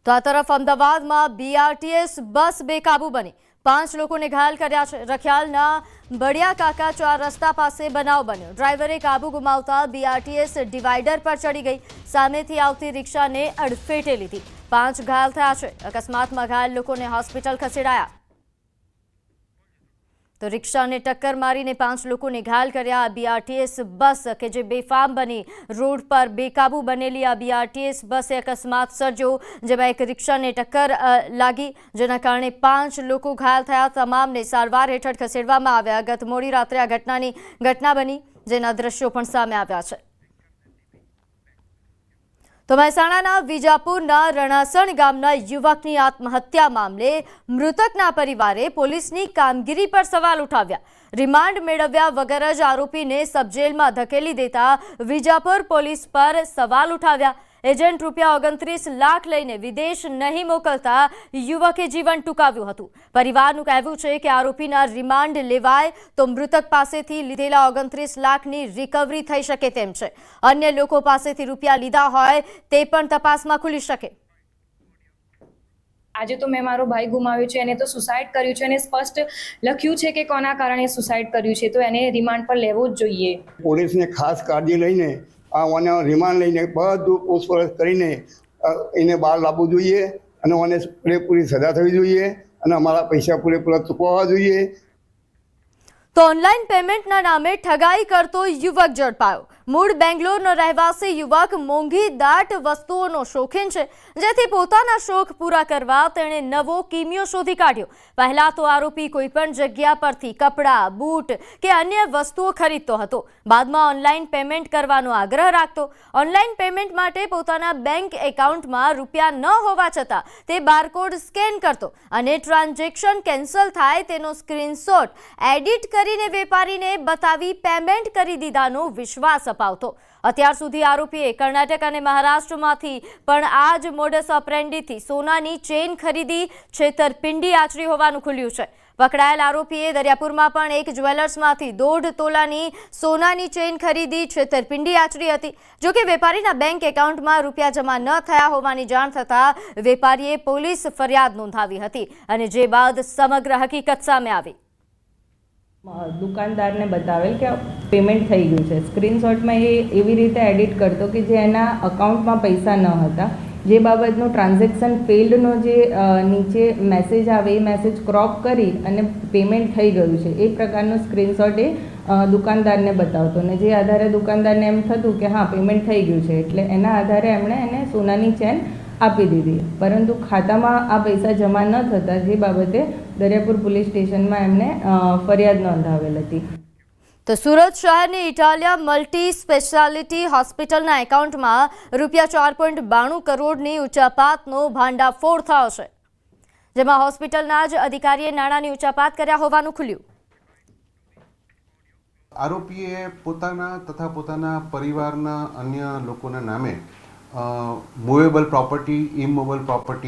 તો આ તરફ અમદાવાદમાં બીઆરટીએસ બસ બેકાબુ બની 5 લોકોને ઘાયલ કર્યા છે। રખિયાલના બડિયા કાકા ચોર રસ્તા પાસે બનાવ બન્યો। ડ્રાઈવરે કાબુ ગુમાવતા બીઆરટીએસ ડિવાઈડર પર ચડી ગઈ। સામેથી આવતી રિક્ષાને અડફેટે લીધી। 5 ઘાયલ થયા છે। અકસ્માતમાં ઘાયલ લોકોને હોસ્પિટલ ખસેડાયા। તો રિક્ષાને ટક્કર મારીને 5 લોકોને ઘાયલ કર્યા। બીઆરટીએસ બસ કે જે બેફામ બની રોડ પર બેકાબુ બનેલી આ બીઆરટીએસ બસે અકસ્માત સર્જ્યો, જેમાં એક રિક્ષાને ટક્કર લાગી, જેના કારણે 5 લોકો ઘાયલ થયા। તમામને સારવાર હેઠળ ખસેડવામાં આવ્યા। ગત મોડી રાત્રે આ ઘટના બની, જેના દ્રશ્યો પણ સામે આવ્યા છે। તો મહેસાણાના વિજાપુરના રણાસણ ગામના યુવકની આત્મહત્યા મામલે મૃતકના પરિવારે પોલીસની કામગીરી પર સવાલ ઉઠાવ્યા। રિમાન્ડ મેળવ્યા વગર જ આરોપીને સબજેલમાં ધકેલી દેતા વિજાપુર પોલીસ પર સવાલ ઉઠાવ્યા। એજન્ટ ₹29 લાખ લઈને વિદેશ નહીં મોકલતા યુવકે જીવન ટૂંકાવ્યું હતું। પરિવારનું કહેવું છે કે આરોપીના રિમાન્ડ લેવાય તો મૃતક પાસેથી લીધેલા 29 લાખની રિકવરી થઈ શકે તેમ છે। અન્ય લોકો પાસેથી રૂપિયા લીધા હોય તે પણ તપાસમાં ખુલી શકે। આજે તો મેં મારો ભાઈ ગુમાવ્યો છે, એને તો સુસાઇડ કર્યું છે અને સ્પષ્ટ લખ્યું છે કે કોના કારણે સુસાઇડ કર્યું છે, તો એને રિમાન્ડ પર લેવો જ જોઈએ। પોલીસને ખાસ કાળજી લઈને આને રિમાન્ડ લઈને બધું પૂછપરછ કરીને એને બહાર લાવવું જોઈએ અને મને પૂરેપૂરી સજા થવી જોઈએ અને અમારા પૈસા પૂરેપૂરા ચૂકવવા જોઈએ। તો ઓનલાઈન પેમેન્ટના નામે ઠગાઈ કરતો યુવક ઝડપાયો। મૂળ બેંગ્લોરનો રહેવાસી યુવક મોંઘી દાટ વસ્તુઓનો શોખીન છે, જેથી પોતાના શોખ પૂરા કરવા તેણે નવો કિમિયો શોધી કાઢ્યો। પહેલા તો આરોપી કોઈપણ જગ્યા પરથી કપડાં, બૂટ કે અન્ય વસ્તુઓ ખરીદતો હતો। બાદમાં ઓનલાઈન પેમેન્ટ કરવાનો આગ્રહ રાખતો। ઓનલાઈન પેમેન્ટ માટે પોતાના બેંક એકાઉન્ટમાં રૂપિયા ન હોવા છતાં તે બારકોડ સ્કેન કરતો અને ટ્રાન્ઝેક્શન કેન્સલ થાય તેનો સ્ક્રીનશોટ એડિટ કરીને વેપારીને બતાવી પેમેન્ટ કરી દીધાનો વિશ્વાસ અપાવતો। અત્યાર સુધી આરોપીએ કર્ણાટક અને મહારાષ્ટ્રમાંથી પણ આ જ મોડસ ઓપરેન્ડીથી સોનાની ચેઇન ખરીદી છેતરપિંડી આચરી હોવાનું ખુલ્યું છે। પકડાયેલ આરોપીએ દરિયાપુરમાં પણ એક જ્વેલર્સમાંથી 1.5 તોલાની સોનાની ચેઇન ખરીદી છેતરપિંડી આચરી હતી। જોકે વેપારીના બેંક એકાઉન્ટમાં રૂપિયા જમા ન થયા હોવાની જાણ થતાં વેપારીએ પોલીસ ફરિયાદ નોંધાવી હતી અને જે બાદ સમગ્ર હકીકત સામે આવી। દુકાનદારને બતાવેલ કે પેમેન્ટ થઈ ગયું છે। સ્ક્રીનશોટમાં એ એવી રીતે એડિટ કરતો કે જે એના અકાઉન્ટમાં પૈસા ન હતા, જે બાબતનું ટ્રાન્ઝેક્શન ફેલ્ડનો જે નીચે મેસેજ આવે એ મેસેજ ક્રોપ કરી અને પેમેન્ટ થઈ ગયું છે એ પ્રકારનો સ્ક્રીનશોટ એ દુકાનદારને બતાવતો અને જે આધારે દુકાનદારને એમ થતું કે હા પેમેન્ટ થઈ ગયું છે, એટલે એના આધારે એમણે એને સોનાની ચેન આપી દીધી। પરંતુ ખાતામાં આ પૈસા જમા ન થતાં જે બાબતે દરિયાપુર પોલીસ સ્ટેશનમાં એમને ફરિયાદ નોંધાવેલ હતી। તો સુરત શહેરની ઇટાલિયા મલ્ટી સ્પેશિયાલિટી હોસ્પિટલના એકાઉન્ટમાં ₹4.92 કરોડની ઉચાપાતનો ભાંડાફોડ થયો છે, જેમાં હોસ્પિટલના જ અધિકારીએ નાણાંની ઉચાપાત કર્યા હોવાનું ખુલ્યું। આરોપીએ પોતાના તથા પોતાના પરિવારના અન્ય લોકોના નામે મૂવેબલ પ્રોપર્ટી, ઇમૂવેબલ પ્રોપર્ટી